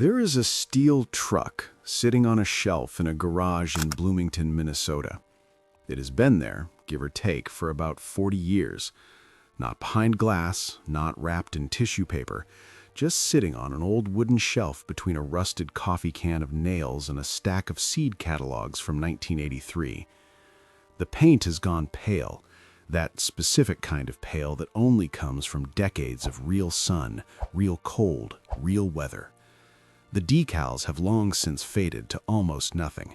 There is a steel truck sitting on a shelf in a garage in Bloomington, Minnesota. It has been there, give or take, for about 40 years. Not behind glass, not wrapped in tissue paper, just sitting on an old wooden shelf between a rusted coffee can of nails and a stack of seed catalogs from 1983. The paint has gone pale, that specific kind of pale that only comes from decades of real sun, real cold, real weather. The decals have long since faded to almost nothing.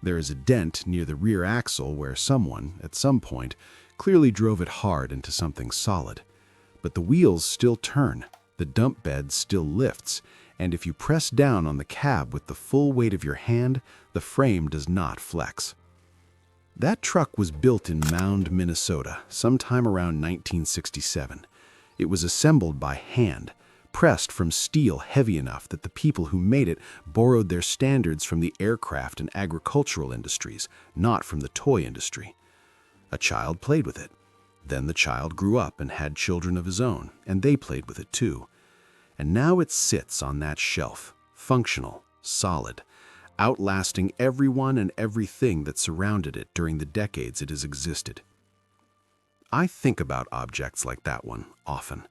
There is a dent near the rear axle where someone, at some point, clearly drove it hard into something solid. But the wheels still turn, the dump bed still lifts, and if you press down on the cab with the full weight of your hand, the frame does not flex. That truck was built in Mound, Minnesota, sometime around 1967. It was assembled by hand, pressed from steel heavy enough that the people who made it borrowed their standards from the aircraft and agricultural industries, not from the toy industry. A child played with it. Then the child grew up and had children of his own, and they played with it too. And now it sits on that shelf, functional, solid, outlasting everyone and everything that surrounded it during the decades it has existed. I think about objects like that one often.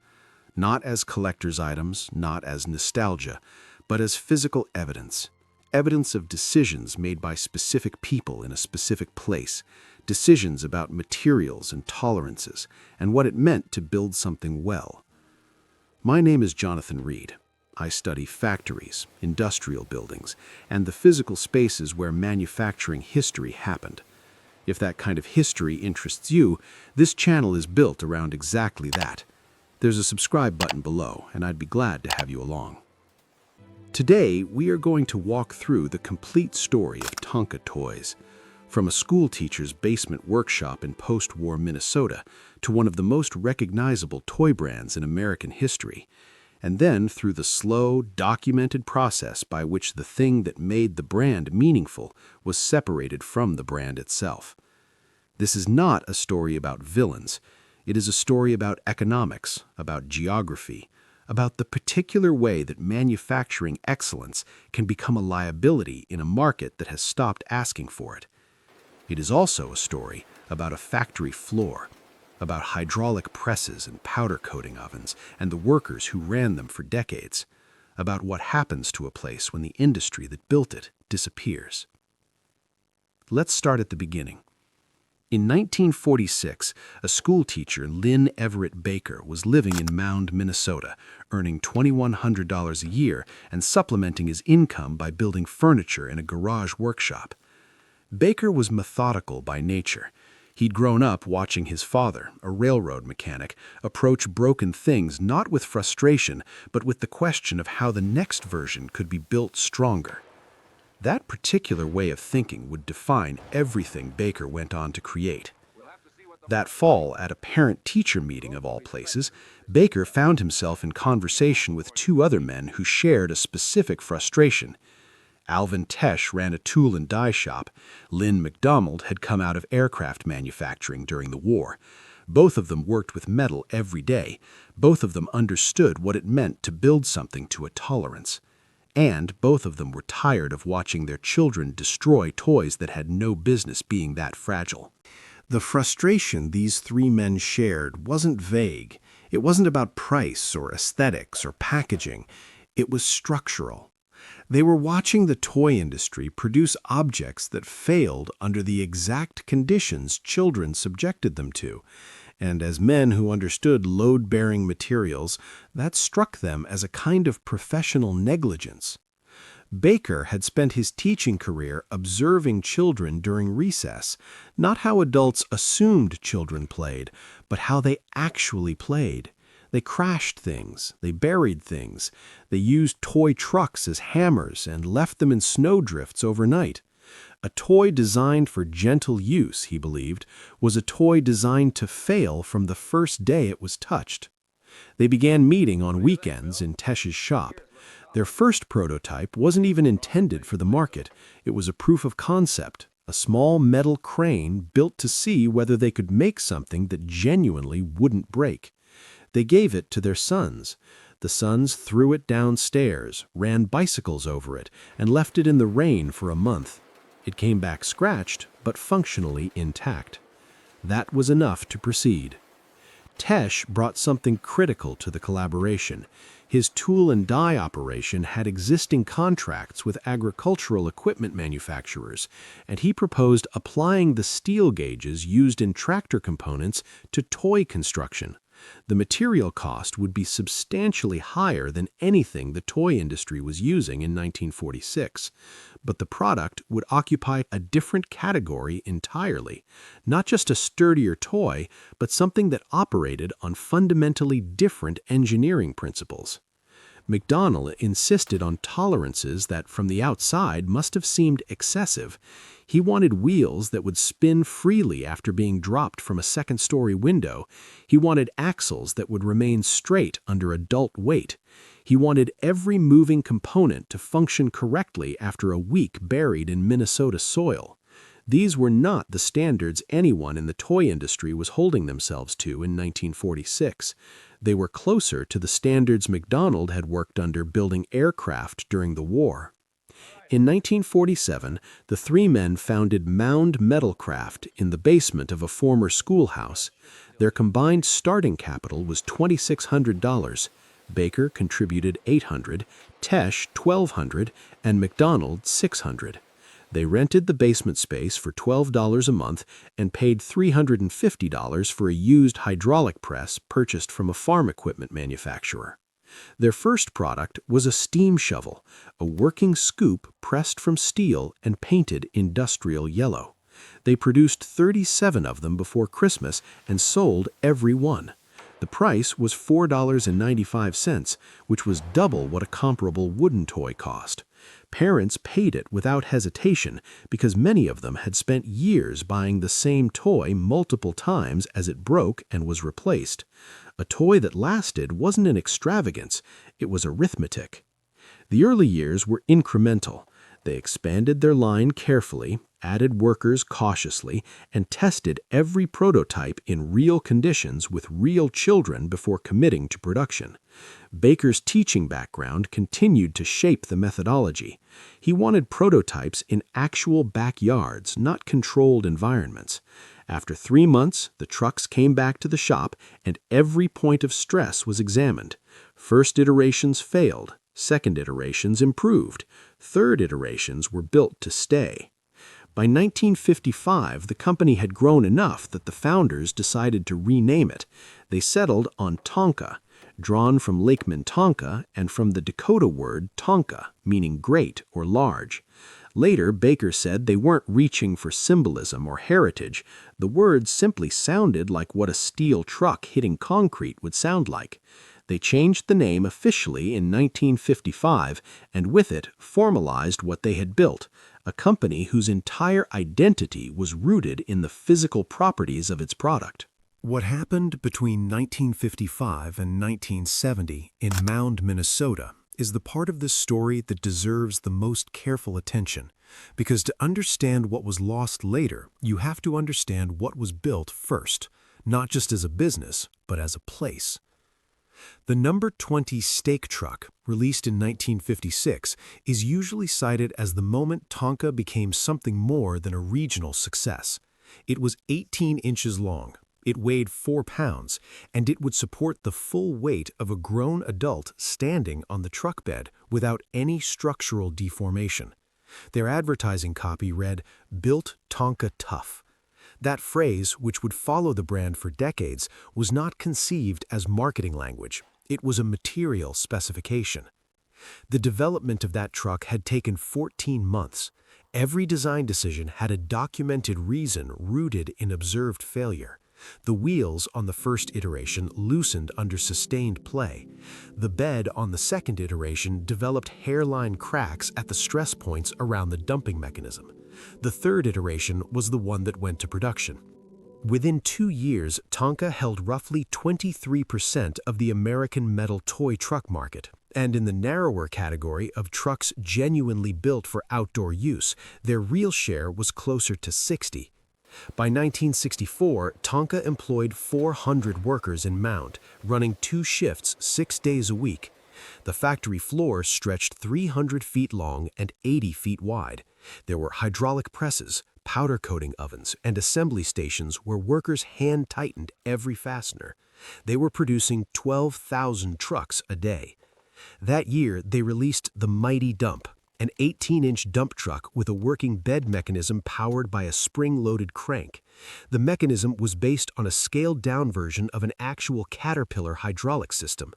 Not as collector's items, not as nostalgia, but as physical evidence. Evidence of decisions made by specific people in a specific place, decisions about materials and tolerances, and what it meant to build something well. My name is Jonathan Reed. I study factories, industrial buildings, and the physical spaces where manufacturing history happened. If that kind of history interests you, this channel is built around exactly that. There's a subscribe button below, and I'd be glad to have you along. Today, we are going to walk through the complete story of Tonka toys, from a school teacher's basement workshop in post-war Minnesota to one of the most recognizable toy brands in American history, and then through the slow, documented process by which the thing that made the brand meaningful was separated from the brand itself. This is not a story about villains. It is a story about economics, about geography, about the particular way that manufacturing excellence can become a liability in a market that has stopped asking for it. It is also a story about a factory floor, about hydraulic presses and powder coating ovens and the workers who ran them for decades, about what happens to a place when the industry that built it disappears. Let's start at the beginning. In 1946, a school teacher, Lynn Everett Baker, was living in Mound, Minnesota, earning $2,100 a year and supplementing his income by building furniture in a garage workshop. Baker was methodical by nature. He'd grown up watching his father, a railroad mechanic, approach broken things not with frustration, but with the question of how the next version could be built stronger. That particular way of thinking would define everything Baker went on to create. That fall, at a parent-teacher meeting of all places, Baker found himself in conversation with two other men who shared a specific frustration. Alvin Tesh ran a tool and die shop. Lynn McDonald had come out of aircraft manufacturing during the war. Both of them worked with metal every day. Both of them understood what it meant to build something to a tolerance. And both of them were tired of watching their children destroy toys that had no business being that fragile. The frustration these three men shared wasn't vague. It wasn't about price or aesthetics or packaging. It was structural. They were watching the toy industry produce objects that failed under the exact conditions children subjected them to. And as men who understood load-bearing materials, that struck them as a kind of professional negligence. Baker had spent his teaching career observing children during recess, not how adults assumed children played, but how they actually played. They crashed things, they buried things, they used toy trucks as hammers and left them in snowdrifts overnight. A toy designed for gentle use, he believed, was a toy designed to fail from the first day it was touched. They began meeting on weekends in Tesh's shop. Their first prototype wasn't even intended for the market. It was a proof of concept, a small metal crane built to see whether they could make something that genuinely wouldn't break. They gave it to their sons. The sons threw it downstairs, ran bicycles over it, and left it in the rain for a month. It came back scratched, but functionally intact. That was enough to proceed. Tesh brought something critical to the collaboration. His tool and die operation had existing contracts with agricultural equipment manufacturers, and he proposed applying the steel gauges used in tractor components to toy construction. The material cost would be substantially higher than anything the toy industry was using in 1946, but the product would occupy a different category entirely, not just a sturdier toy, but something that operated on fundamentally different engineering principles. McDonnell insisted on tolerances that from the outside must have seemed excessive. He wanted wheels that would spin freely after being dropped from a second-story window. He wanted axles that would remain straight under adult weight. He wanted every moving component to function correctly after a week buried in Minnesota soil. These were not the standards anyone in the toy industry was holding themselves to in 1946. They were closer to the standards McDonnell had worked under building aircraft during the war. In 1947, the three men founded Mound Metalcraft in the basement of a former schoolhouse. Their combined starting capital was $2,600. Baker contributed $800, Tesh $1,200, and McDonnell $600. They rented the basement space for $12 a month and paid $350 for a used hydraulic press purchased from a farm equipment manufacturer. Their first product was a steam shovel, a working scoop pressed from steel and painted industrial yellow. They produced 37 of them before Christmas and sold every one. The price was $4.95, which was double what a comparable wooden toy cost. Parents paid it without hesitation because many of them had spent years buying the same toy multiple times as it broke and was replaced. A toy that lasted wasn't an extravagance, it was arithmetic. The early years were incremental. They expanded their line carefully, added workers cautiously, and tested every prototype in real conditions with real children before committing to production. Baker's teaching background continued to shape the methodology. He wanted prototypes in actual backyards, not controlled environments. After 3 months, the trucks came back to the shop and every point of stress was examined. First iterations failed. Second iterations improved. Third iterations were built to stay. By 1955, the company had grown enough that the founders decided to rename it. They settled on Tonka, drawn from Lake Minnetonka and from the Dakota word Tonka, meaning great or large. Later, Baker said they weren't reaching for symbolism or heritage. The words simply sounded like what a steel truck hitting concrete would sound like. They changed the name officially in 1955 and with it formalized what they had built, a company whose entire identity was rooted in the physical properties of its product. What happened between 1955 and 1970 in Mound, Minnesota, is the part of this story that deserves the most careful attention, because to understand what was lost later, you have to understand what was built first, not just as a business, but as a place. The number 20 steak truck, released in 1956, is usually cited as the moment Tonka became something more than a regional success. It was 18 inches long, it weighed 4 pounds, and it would support the full weight of a grown adult standing on the truck bed without any structural deformation. Their advertising copy read, "Built Tonka Tough." That phrase, which would follow the brand for decades, was not conceived as marketing language. It was a material specification. The development of that truck had taken 14 months. Every design decision had a documented reason rooted in observed failure. The wheels on the first iteration loosened under sustained play. The bed on the second iteration developed hairline cracks at the stress points around the dumping mechanism. The third iteration was the one that went to production. Within 2 years, Tonka held roughly 23% of the American metal toy truck market, and in the narrower category of trucks genuinely built for outdoor use, their real share was closer to 60%. By 1964, Tonka employed 400 workers in Mound, running 2 shifts 6 days a week. The factory floor stretched 300 feet long and 80 feet wide. There were hydraulic presses, powder coating ovens, and assembly stations where workers hand-tightened every fastener. They were producing 12,000 trucks a day. That year, they released the Mighty Dump, an 18-inch dump truck with a working bed mechanism powered by a spring-loaded crank. The mechanism was based on a scaled-down version of an actual Caterpillar hydraulic system.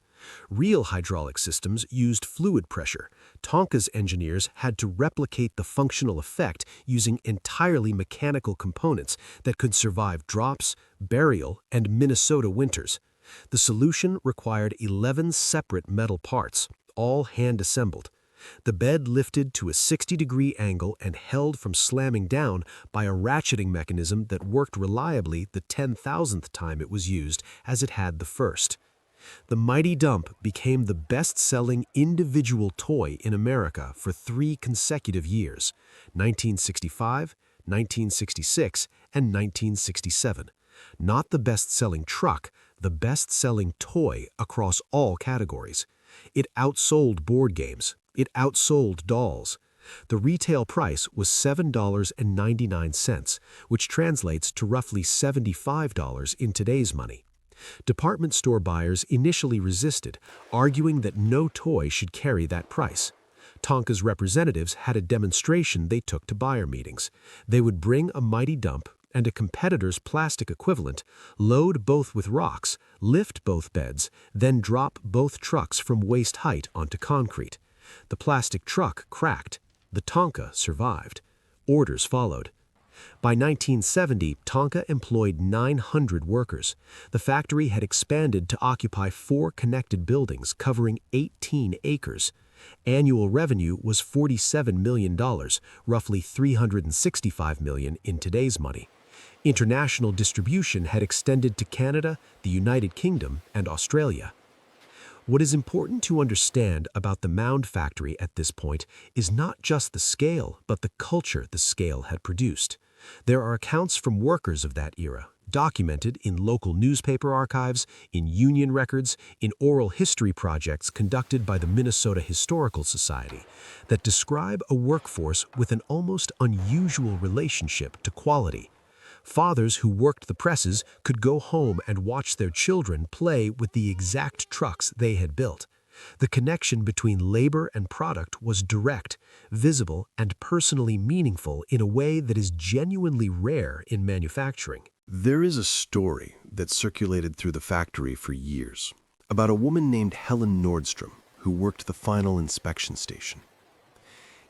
Real hydraulic systems used fluid pressure. Tonka's engineers had to replicate the functional effect using entirely mechanical components that could survive drops, burial, and Minnesota winters. The solution required 11 separate metal parts, all hand-assembled. The bed lifted to a 60-degree angle and held from slamming down by a ratcheting mechanism that worked reliably the 10,000th time it was used as it had the first. The Mighty Dump became the best-selling individual toy in America for 3 consecutive years, 1965, 1966, and 1967. Not the best-selling truck, the best-selling toy across all categories. It outsold board games. It outsold dolls. The retail price was $7.99, which translates to roughly $75 in today's money. Department store buyers initially resisted, arguing that no toy should carry that price. Tonka's representatives had a demonstration they took to buyer meetings. They would bring a Mighty Dump and a competitor's plastic equivalent, load both with rocks, lift both beds, then drop both trucks from waist height onto concrete. The plastic truck cracked. The Tonka survived. Orders followed. By 1970, Tonka employed 900 workers. The factory had expanded to occupy 4 connected buildings covering 18 acres. Annual revenue was $47 million, roughly $365 million in today's money. International distribution had extended to Canada, the United Kingdom, and Australia. What is important to understand about the Mound factory at this point is not just the scale, but the culture the scale had produced. There are accounts from workers of that era, documented in local newspaper archives, in union records, in oral history projects conducted by the Minnesota Historical Society, that describe a workforce with an almost unusual relationship to quality. Fathers who worked the presses could go home and watch their children play with the exact trucks they had built. The connection between labor and product was direct, visible, and personally meaningful in a way that is genuinely rare in manufacturing. There is a story that circulated through the factory for years about a woman named Helen Nordstrom who worked the final inspection station.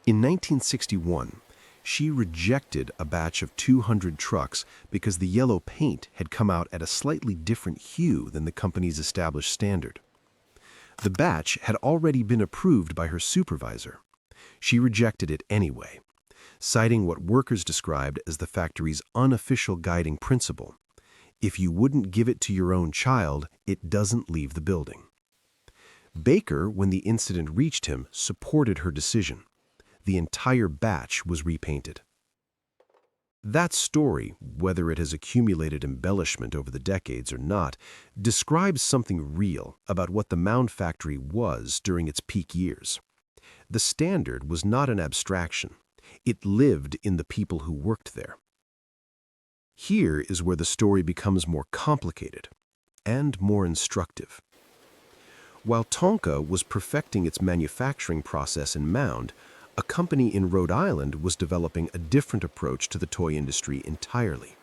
In 1961, she rejected a batch of 200 trucks because the yellow paint had come out at a slightly different hue than the company's established standard. The batch had already been approved by her supervisor. She rejected it anyway, citing what workers described as the factory's unofficial guiding principle: if you wouldn't give it to your own child, it doesn't leave the building. Baker, when the incident reached him, supported her decision. The entire batch was repainted. That story, whether it has accumulated embellishment over the decades or not, describes something real about what the Mound factory was during its peak years. The standard was not an abstraction. It lived in the people who worked there. Here is where the story becomes more complicated and more instructive. While Tonka was perfecting its manufacturing process in Mound, a company in Rhode Island was developing a different approach to the toy industry entirely.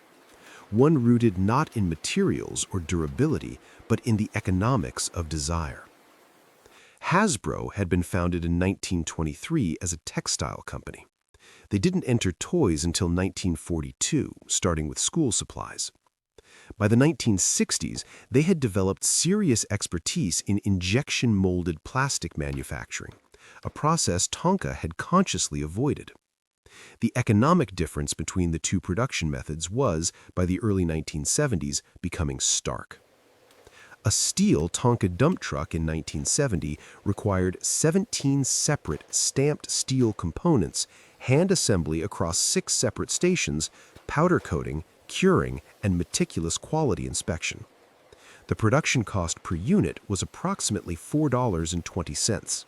One rooted not in materials or durability, but in the economics of desire. Hasbro had been founded in 1923 as a textile company. They didn't enter toys until 1942, starting with school supplies. By the 1960s, they had developed serious expertise in injection-molded plastic manufacturing, a process Tonka had consciously avoided. The economic difference between the two production methods was, by the early 1970s, becoming stark. A steel Tonka dump truck in 1970 required 17 separate stamped steel components, hand assembly across 6 separate stations, powder coating, curing, and meticulous quality inspection. The production cost per unit was approximately $4.20.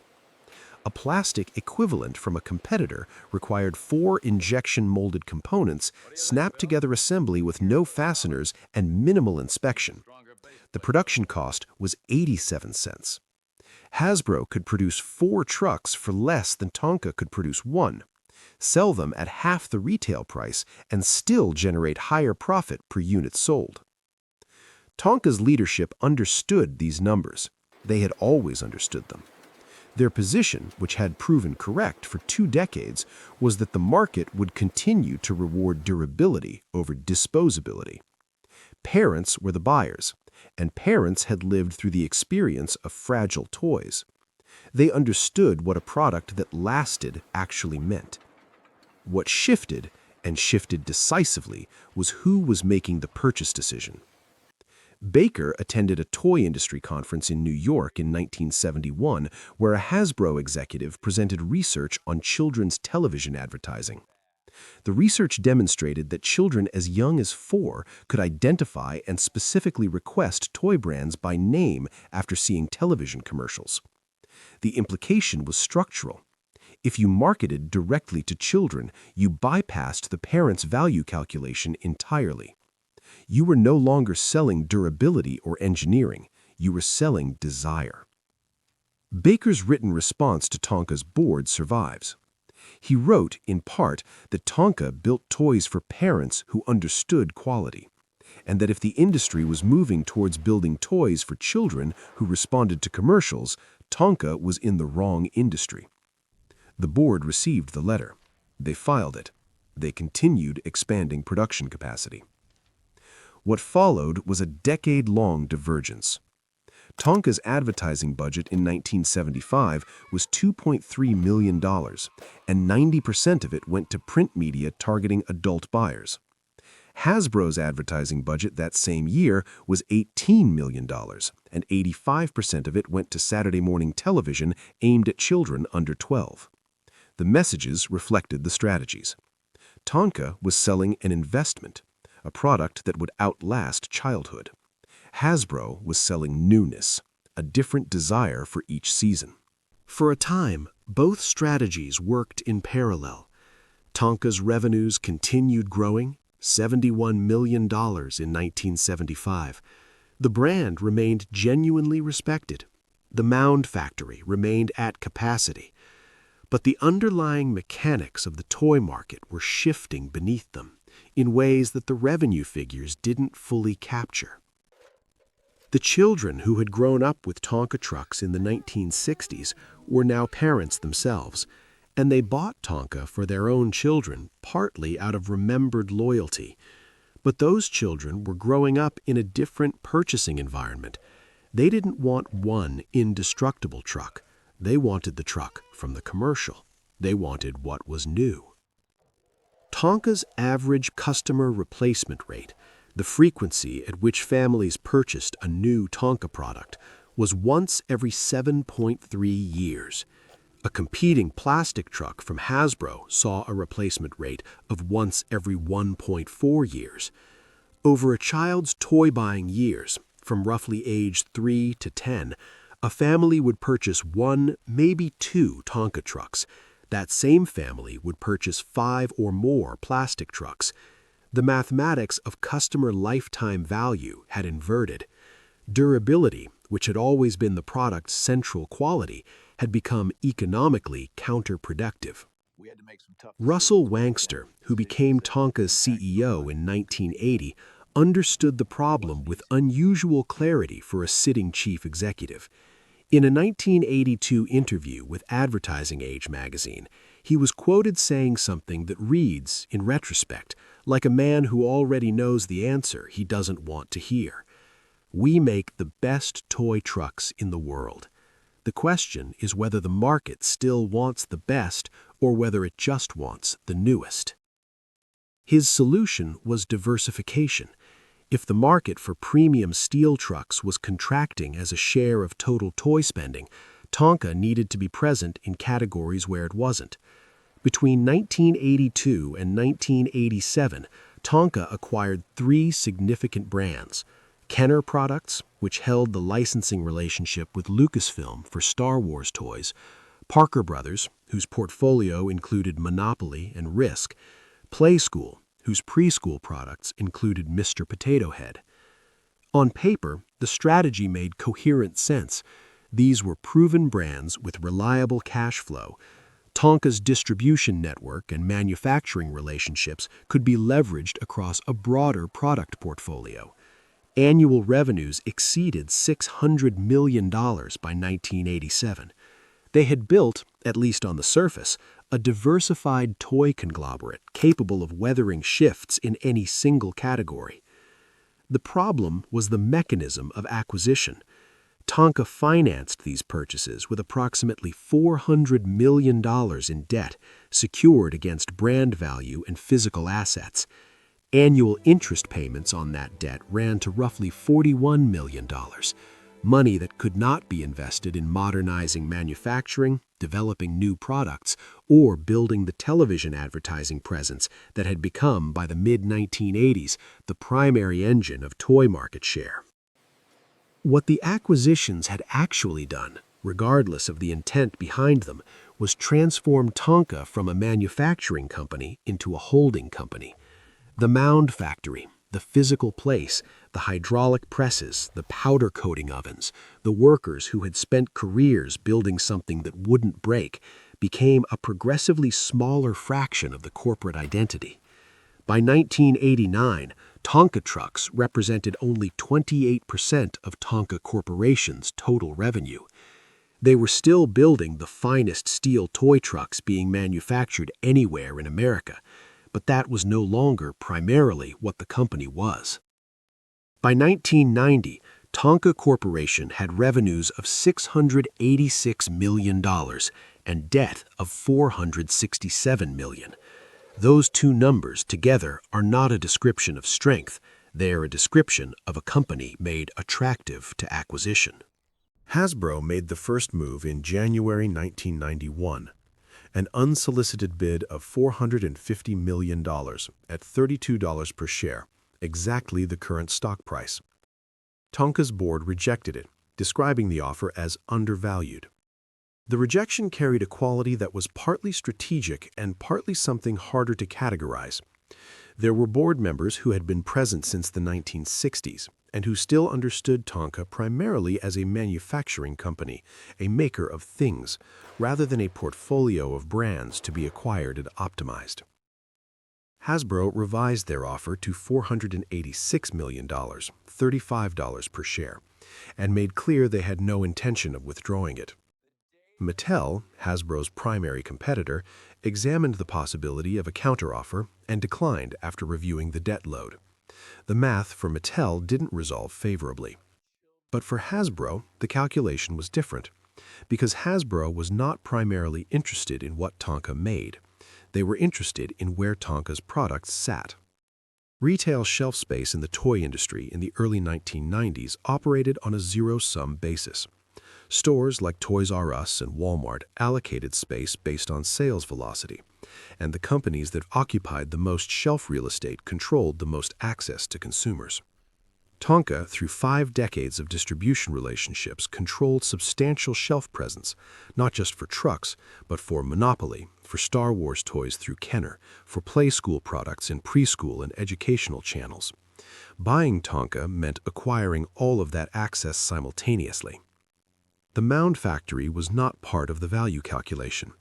A plastic equivalent from a competitor required 4 injection-molded components, snapped-together assembly with no fasteners and minimal inspection. The production cost was 87 cents. Hasbro could produce 4 trucks for less than Tonka could produce 1, sell them at half the retail price, and still generate higher profit per unit sold. Tonka's leadership understood these numbers. They had always understood them. Their position, which had proven correct for 2 decades, was that the market would continue to reward durability over disposability. Parents were the buyers, and parents had lived through the experience of fragile toys. They understood what a product that lasted actually meant. What shifted, and shifted decisively, was who was making the purchase decision. Baker attended a toy industry conference in New York in 1971 where a Hasbro executive presented research on children's television advertising. The research demonstrated that children as young as 4 could identify and specifically request toy brands by name after seeing television commercials. The implication was structural. If you marketed directly to children, you bypassed the parents' value calculation entirely. You were no longer selling durability or engineering. You were selling desire. Baker's written response to Tonka's board survives. He wrote, in part, that Tonka built toys for parents who understood quality, and that if the industry was moving towards building toys for children who responded to commercials, Tonka was in the wrong industry. The board received the letter. They filed it. They continued expanding production capacity. What followed was a decade-long divergence. Tonka's advertising budget in 1975 was $2.3 million, and 90% of it went to print media targeting adult buyers. Hasbro's advertising budget that same year was $18 million, and 85% of it went to Saturday morning television aimed at children under 12. The messages reflected the strategies. Tonka was selling an investment, a product that would outlast childhood. Hasbro was selling newness, a different desire for each season. For a time, both strategies worked in parallel. Tonka's revenues continued growing, $71 million in 1975. The brand remained genuinely respected. The Mound factory remained at capacity. But the underlying mechanics of the toy market were shifting beneath them in ways that the revenue figures didn't fully capture. The children who had grown up with Tonka trucks in the 1960s were now parents themselves, and they bought Tonka for their own children, partly out of remembered loyalty. But those children were growing up in a different purchasing environment. They didn't want one indestructible truck. They wanted the truck from the commercial. They wanted what was new. Tonka's average customer replacement rate, the frequency at which families purchased a new Tonka product, was once every 7.3 years. A competing plastic truck from Hasbro saw a replacement rate of once every 1.4 years. Over a child's toy-buying years, from roughly age 3 to 10, a family would purchase 1, maybe 2 Tonka trucks. That same family would purchase 5 or more plastic trucks. The mathematics of customer lifetime value had inverted. Durability, which had always been the product's central quality, had become economically counterproductive. Russell Wankster, who became Tonka's CEO in 1980, understood the problem with unusual clarity for a sitting chief executive. In a 1982 interview with Advertising Age magazine, he was quoted saying something that reads, in retrospect, like a man who already knows the answer he doesn't want to hear. "We make the best toy trucks in the world. The question is whether the market still wants the best or whether it just wants the newest." His solution was diversification. If the market for premium steel trucks was contracting as a share of total toy spending, Tonka needed to be present in categories where it wasn't. Between 1982 and 1987, Tonka acquired 3 significant brands: Kenner Products, which held the licensing relationship with Lucasfilm for Star Wars toys; Parker Brothers, whose portfolio included Monopoly and Risk; Playskool, whose preschool products included Mr. Potato Head. On paper, the strategy made coherent sense. These were proven brands with reliable cash flow. Tonka's distribution network and manufacturing relationships could be leveraged across a broader product portfolio. Annual revenues exceeded $600 million by 1987. They had built, at least on the surface, a diversified toy conglomerate capable of weathering shifts in any single category. The problem was the mechanism of acquisition. Tonka financed these purchases with approximately $400 million in debt secured against brand value and physical assets. Annual interest payments on that debt ran to roughly $41 million, money that could not be invested in modernizing manufacturing, developing new products, or building the television advertising presence that had become, by the mid-1980s, the primary engine of toy market share. What the acquisitions had actually done, regardless of the intent behind them, was transform Tonka from a manufacturing company into a holding company. The Mound factory, the physical place, the hydraulic presses, the powder coating ovens, the workers who had spent careers building something that wouldn't break, became a progressively smaller fraction of the corporate identity. By 1989, Tonka trucks represented only 28% of Tonka Corporation's total revenue. They were still building the finest steel toy trucks being manufactured anywhere in America, but that was no longer primarily what the company was. By 1990, Tonka Corporation had revenues of $686 million and debt of $467 million. Those two numbers together are not a description of strength. They are a description of a company made attractive to acquisition. Hasbro made the first move in January 1991, an unsolicited bid of $450 million at $32 per share, exactly the current stock price. Tonka's board rejected it, describing the offer as undervalued. The rejection carried a quality that was partly strategic and partly something harder to categorize. There were board members who had been present since the 1960s and who still understood Tonka primarily as a manufacturing company, a maker of things, rather than a portfolio of brands to be acquired and optimized. Hasbro revised their offer to $486 million, $35 per share, and made clear they had no intention of withdrawing it. Mattel, Hasbro's primary competitor, examined the possibility of a counteroffer and declined after reviewing the debt load. The math for Mattel didn't resolve favorably. But for Hasbro, the calculation was different, because Hasbro was not primarily interested in what Tonka made. They were interested in where Tonka's products sat. Retail shelf space in the toy industry in the early 1990s operated on a zero-sum basis. Stores like Toys R Us and Walmart allocated space based on sales velocity, and the companies that occupied the most shelf real estate controlled the most access to consumers. Tonka, through 5 decades of distribution relationships, controlled substantial shelf presence, not just for trucks, but for Monopoly, for Star Wars toys through Kenner, for Playskool products in preschool and educational channels. Buying Tonka meant acquiring all of that access simultaneously. The Mound factory was not part of the value calculation.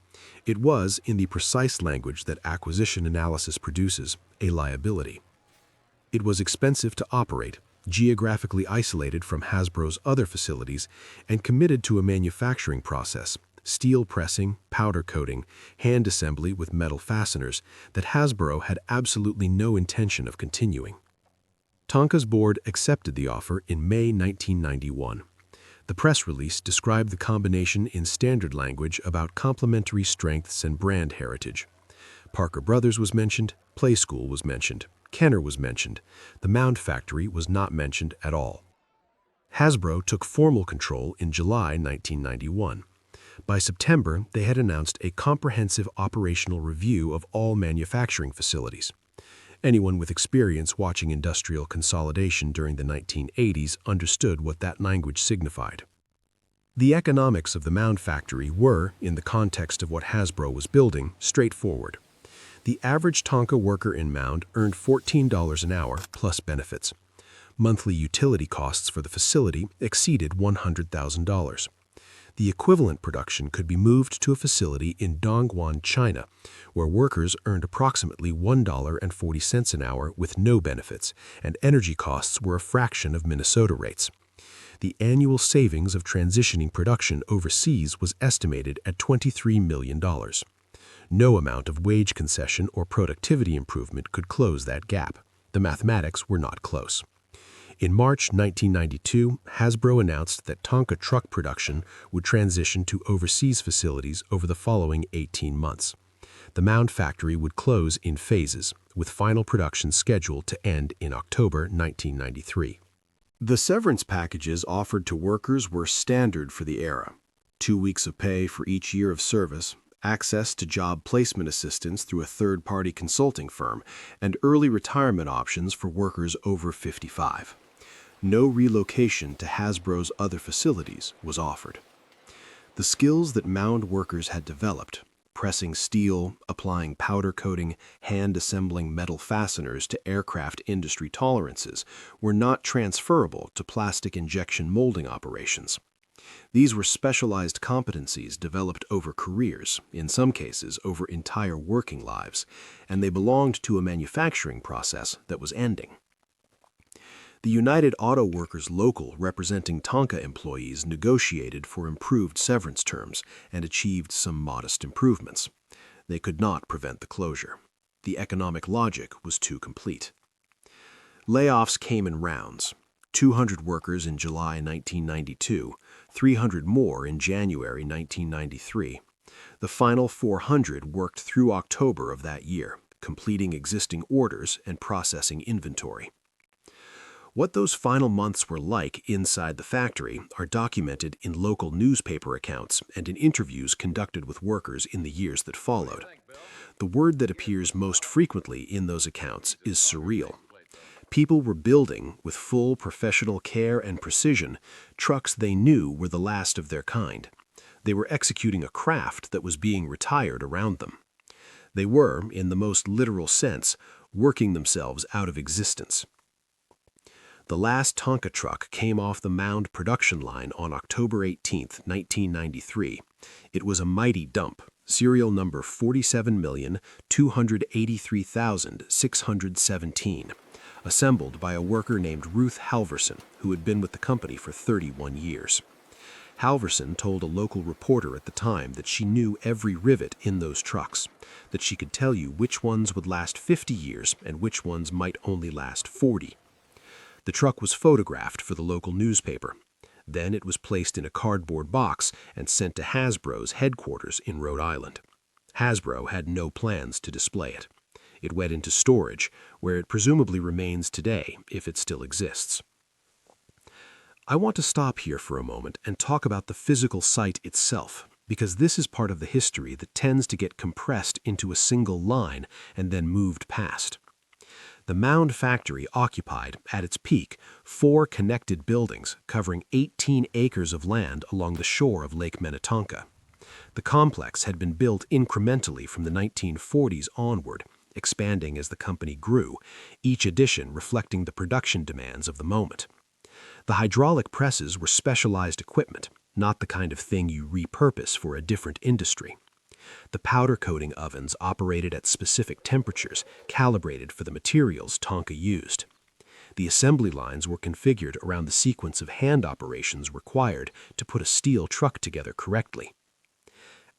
It was, in the precise language that acquisition analysis produces, a liability. It was expensive to operate, geographically isolated from Hasbro's other facilities, and committed to a manufacturing process, steel pressing, powder coating, hand assembly with metal fasteners, that Hasbro had absolutely no intention of continuing. Tonka's board accepted the offer in May 1991. The press release described the combination in standard language about complementary strengths and brand heritage. Parker Brothers was mentioned, Playskool was mentioned, Kenner was mentioned. The Mound factory was not mentioned at all. Hasbro took formal control in July 1991. By September, they had announced a comprehensive operational review of all manufacturing facilities. Anyone with experience watching industrial consolidation during the 1980s understood what that language signified. The economics of the Mound factory were, in the context of what Hasbro was building, straightforward. The average Tonka worker in Mound earned $14 an hour plus benefits. Monthly utility costs for the facility exceeded $100,000. The equivalent production could be moved to a facility in Dongguan, China, where workers earned approximately $1.40 an hour with no benefits, and energy costs were a fraction of Minnesota rates. The annual savings of transitioning production overseas was estimated at $23 million. No amount of wage concession or productivity improvement could close that gap. The mathematics were not close. In March 1992, Hasbro announced that Tonka truck production would transition to overseas facilities over the following 18 months. The Mound factory would close in phases, with final production scheduled to end in October 1993. The severance packages offered to workers were standard for the era. 2 weeks of pay for each year of service, access to job placement assistance through a third-party consulting firm, and early retirement options for workers over 55. No relocation to Hasbro's other facilities was offered. The skills that Mound workers had developed, pressing steel, applying powder coating, hand-assembling metal fasteners to aircraft industry tolerances, were not transferable to plastic injection molding operations. These were specialized competencies developed over careers, in some cases over entire working lives, and they belonged to a manufacturing process that was ending. The United Auto Workers Local representing Tonka employees negotiated for improved severance terms and achieved some modest improvements. They could not prevent the closure. The economic logic was too complete. Layoffs came in rounds. 200 workers in July 1992, 300 more in January 1993. The final 400 worked through October of that year, completing existing orders and processing inventory. What those final months were like inside the factory are documented in local newspaper accounts and in interviews conducted with workers in the years that followed. The word that appears most frequently in those accounts is surreal. People were building, with full professional care and precision, trucks they knew were the last of their kind. They were executing a craft that was being retired around them. They were, in the most literal sense, working themselves out of existence. The last Tonka truck came off the Mound production line on October 18, 1993. It was a mighty dump, serial number 47,283,617, assembled by a worker named Ruth Halverson, who had been with the company for 31 years. Halverson told a local reporter at the time that she knew every rivet in those trucks, that she could tell you which ones would last 50 years and which ones might only last 40. The truck was photographed for the local newspaper. Then it was placed in a cardboard box and sent to Hasbro's headquarters in Rhode Island. Hasbro had no plans to display it. It went into storage, where it presumably remains today, if it still exists. I want to stop here for a moment and talk about the physical site itself, because this is part of the history that tends to get compressed into a single line and then moved past. The Mound factory occupied, at its peak, 4 connected buildings covering 18 acres of land along the shore of Lake Minnetonka. The complex had been built incrementally from the 1940s onward, expanding as the company grew, each addition reflecting the production demands of the moment. The hydraulic presses were specialized equipment, not the kind of thing you repurpose for a different industry. The powder coating ovens operated at specific temperatures, calibrated for the materials Tonka used. The assembly lines were configured around the sequence of hand operations required to put a steel truck together correctly.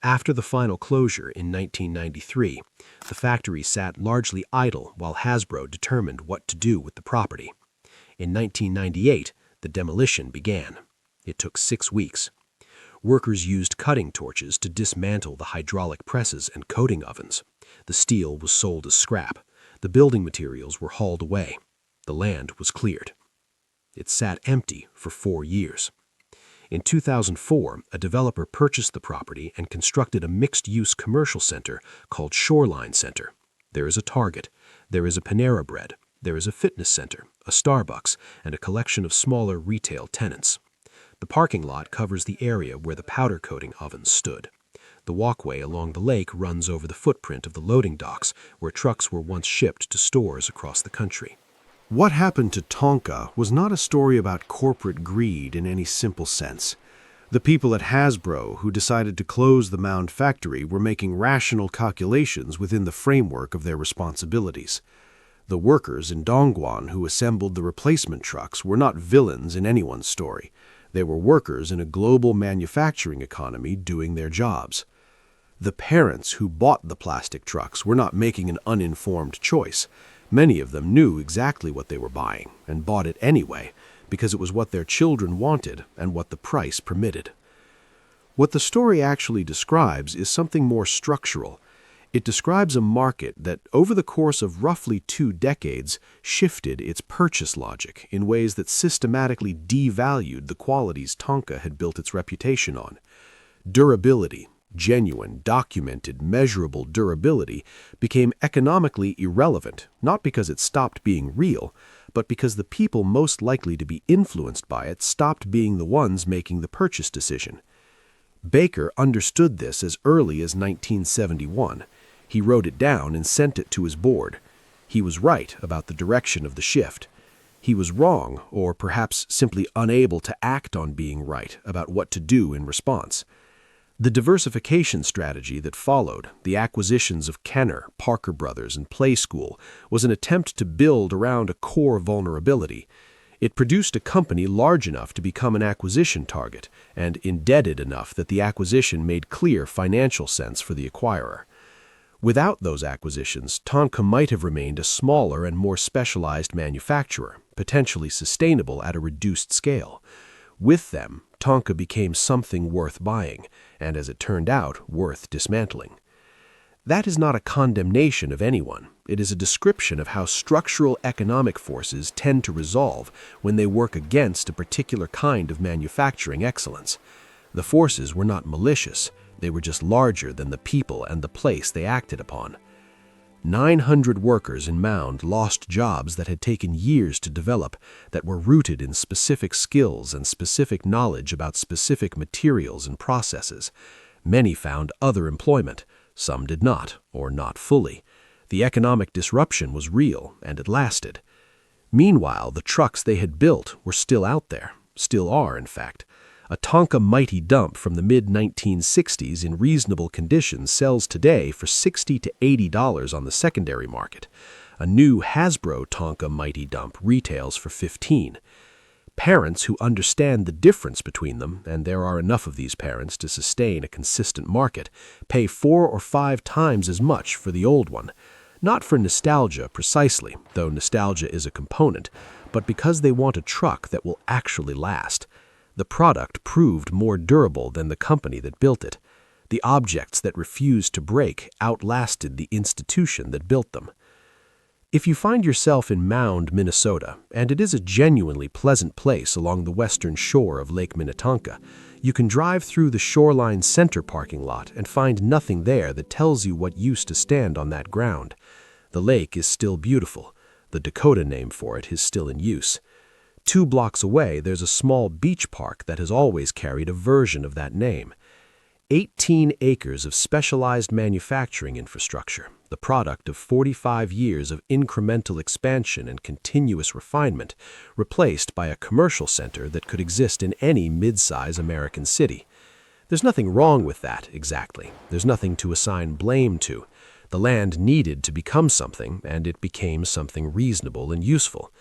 After the final closure in 1993, the factory sat largely idle while Hasbro determined what to do with the property. In 1998, the demolition began. It took 6 weeks. Workers used cutting torches to dismantle the hydraulic presses and coating ovens. The steel was sold as scrap. The building materials were hauled away. The land was cleared. It sat empty for 4 years. In 2004, a developer purchased the property and constructed a mixed-use commercial center called Shoreline Center. There is a Target. There is a Panera Bread. There is a fitness center, a Starbucks, and a collection of smaller retail tenants. The parking lot covers the area where the powder coating ovens stood. The walkway along the lake runs over the footprint of the loading docks where trucks were once shipped to stores across the country. What happened to Tonka was not a story about corporate greed in any simple sense. The people at Hasbro who decided to close the Mound factory were making rational calculations within the framework of their responsibilities. The workers in Dongguan who assembled the replacement trucks were not villains in anyone's story. They were workers in a global manufacturing economy doing their jobs. The parents who bought the plastic trucks were not making an uninformed choice. Many of them knew exactly what they were buying and bought it anyway, because it was what their children wanted and what the price permitted. What the story actually describes is something more structural. It describes a market that, over the course of roughly 2 decades, shifted its purchase logic in ways that systematically devalued the qualities Tonka had built its reputation on. Durability, genuine, documented, measurable durability, became economically irrelevant, not because it stopped being real, but because the people most likely to be influenced by it stopped being the ones making the purchase decision. Baker understood this as early as 1971. He wrote it down and sent it to his board. He was right about the direction of the shift. He was wrong, or perhaps simply unable to act on being right about what to do in response. The diversification strategy that followed, the acquisitions of Kenner, Parker Brothers, and Play School, was an attempt to build around a core vulnerability. It produced a company large enough to become an acquisition target, and indebted enough that the acquisition made clear financial sense for the acquirer. Without those acquisitions, Tonka might have remained a smaller and more specialized manufacturer, potentially sustainable at a reduced scale. With them, Tonka became something worth buying, and as it turned out, worth dismantling. That is not a condemnation of anyone. It is a description of how structural economic forces tend to resolve when they work against a particular kind of manufacturing excellence. The forces were not malicious. They were just larger than the people and the place they acted upon. 900 workers in Mound lost jobs that had taken years to develop, that were rooted in specific skills and specific knowledge about specific materials and processes. Many found other employment. Some did not, or not fully. The economic disruption was real, and it lasted. Meanwhile, the trucks they had built were still out there, still are, in fact. A Tonka Mighty Dump from the mid-1960s in reasonable condition sells today for $60 to $80 on the secondary market. A new Hasbro Tonka Mighty Dump retails for $15. Parents who understand the difference between them, and there are enough of these parents to sustain a consistent market, pay 4 or 5 times as much for the old one. Not for nostalgia precisely, though nostalgia is a component, but because they want a truck that will actually last. The product proved more durable than the company that built it. The objects that refused to break outlasted the institution that built them. If you find yourself in Mound, Minnesota, and it is a genuinely pleasant place along the western shore of Lake Minnetonka, you can drive through the shoreline center parking lot and find nothing there that tells you what used to stand on that ground. The lake is still beautiful. The Dakota name for it is still in use. 2 blocks away, there's a small beach park that has always carried a version of that name. 18 acres of specialized manufacturing infrastructure, the product of 45 years of incremental expansion and continuous refinement, replaced by a commercial center that could exist in any mid-size American city. There's nothing wrong with that, exactly. There's nothing to assign blame to. The land needed to become something, and it became something reasonable and useful.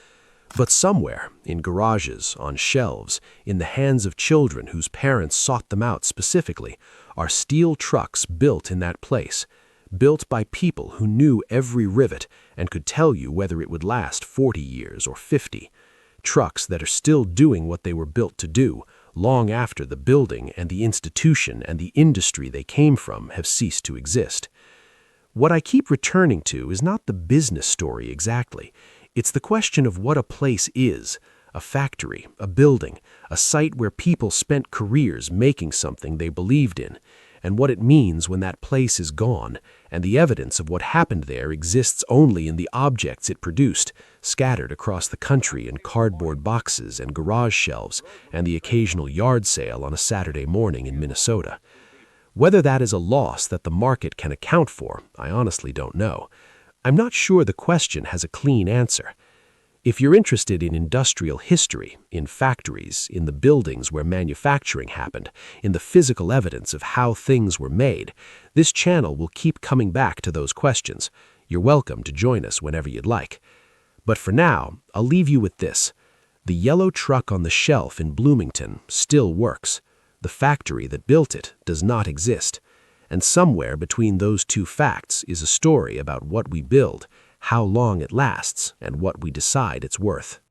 But somewhere, in garages, on shelves, in the hands of children whose parents sought them out specifically, are steel trucks built in that place, built by people who knew every rivet and could tell you whether it would last 40 years or 50. Trucks that are still doing what they were built to do, long after the building and the institution and the industry they came from have ceased to exist. What I keep returning to is not the business story exactly. It's the question of what a place is, a factory, a building, a site where people spent careers making something they believed in, and what it means when that place is gone, and the evidence of what happened there exists only in the objects it produced, scattered across the country in cardboard boxes and garage shelves, and the occasional yard sale on a Saturday morning in Minnesota. Whether that is a loss that the market can account for, I honestly don't know. I'm not sure the question has a clean answer. If you're interested in industrial history, in factories, in the buildings where manufacturing happened, in the physical evidence of how things were made, this channel will keep coming back to those questions. You're welcome to join us whenever you'd like. But for now, I'll leave you with this. The yellow truck on the shelf in Bloomington still works. The factory that built it does not exist. And somewhere between those two facts is a story about what we build, how long it lasts, and what we decide it's worth.